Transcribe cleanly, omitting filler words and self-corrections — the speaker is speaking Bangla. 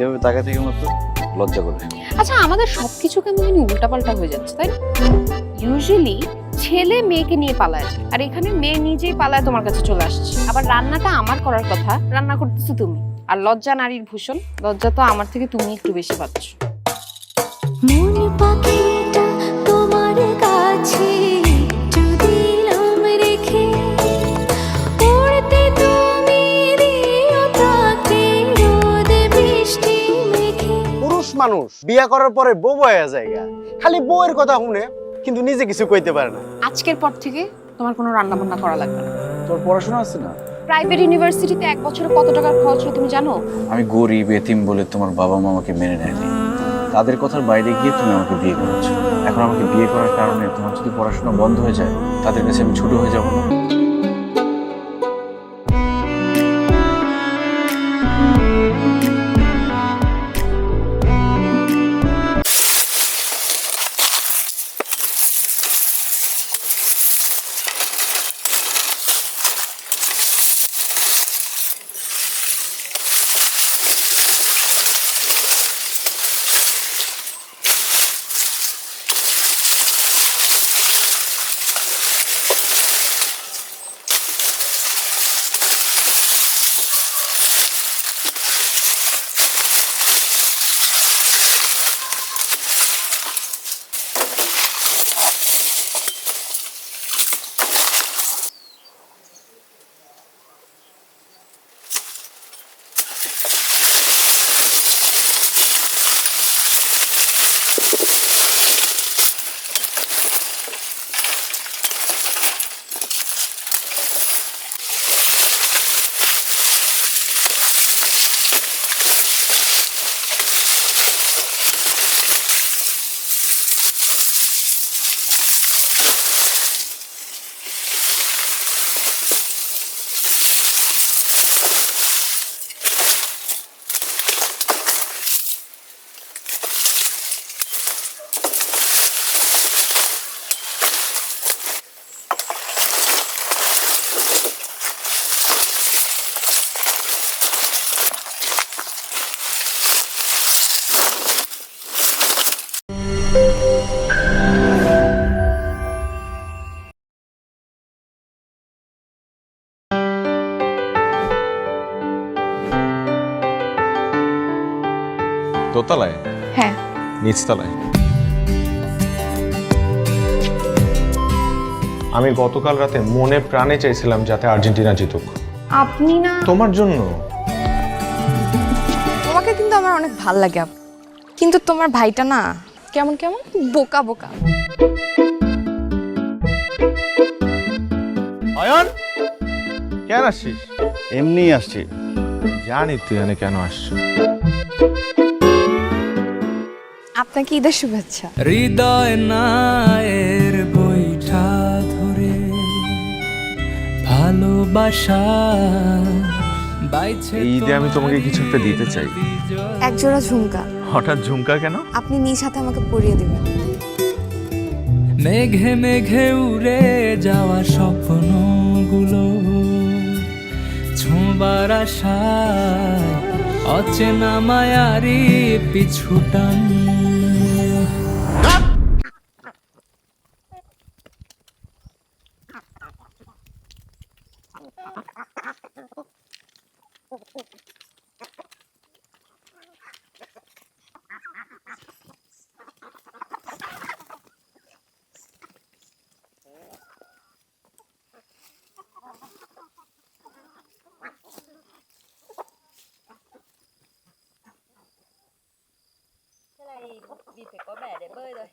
এভাবে তাকায় থেকে মতো লজ্জা করে। আচ্ছা, আমাদের সবকিছু কেমন জানি উল্টাপাল্টা হয়ে যাচ্ছে, তাই না? ইউজুয়ালি ছেলে মেয়েকে নিয়ে পালায় যায়, আর এখানে মেয়ে নিজেই পালায় তোমার কাছে চলে আসছে। আবার রান্নাটা আমার করার কথা, রান্না করতেছো তুমি। আর লজ্জা নারীর ভূষণ, লজ্জা তো আমার থেকে তুমি একটু বেশি পাচ্ছ। মন পাখিটা তোমার কাছে দিলাম রেখে, উড়তে তুমি দিও তাকে রোদ বৃষ্টি মেখে। পুরুষ মানুষ বিয়া করার পরে বউ হয়ে যায়, খালি বউয়ের কথা শুনে কিন্তু নিজে কিছু কইতে পারে না। আজকের পর থেকে তোমার কোনো রান্না বান্না করা লাগবে না। তোর পড়াশোনা আছে না? প্রাইভেট ইউনিভার্সিটিতে 1 বছরে কত টাকার খরচ হয় তুমি জানো? আমি গরিব এতিম বলে তোমার বাবা মা আমাকে মেনে নেয়নি। তাদের কথার বাইরে গিয়ে তুমি আমাকে বিয়ে করেছো। এখন আমাকে বিয়ে করার কারণে তোমার যদি পড়াশোনা বন্ধ হয়ে যায়, তাদের কাছে আমি ছোট হয়ে যাবো না? দোতলায়? হ্যাঁ। নিচতলায়? আমি গতকাল রাতে মনে প্রাণে চাইছিলাম যাতে আর্জেন্টিনা জিতুক। আপনি না? তোমার জন্য। তোমাকে কিন্তু আমার অনেক ভাল লাগে আপু, কিন্তু তোমার ভাইটা না কেমন কেমন বোকা বোকা। অয়ন, কেন আসছিস? এমনি আসছি। জানি তুই এখানে কেন আসছিস। আপনাকে ঈদের শুভেচ্ছা। হৃদয় নায়ের বইটা ধরে ভালোবাসা বাইছে। এই ঈদে আমি তোমাকে কিছু একটা দিতে চাই। এক জোড়া ঝুমকা। হঠাৎ ঝুমকা কেন? আপনি নিজ হাতে আমাকে পরিয়ে দিবেন। মেঘে মেঘে উড়ে যাওয়া স্বপ্নগুলো ছোঁবার আশায় অচেনা মায়ারি পিছুটান। Cái này vịt phải có bẻ để bơi rồi.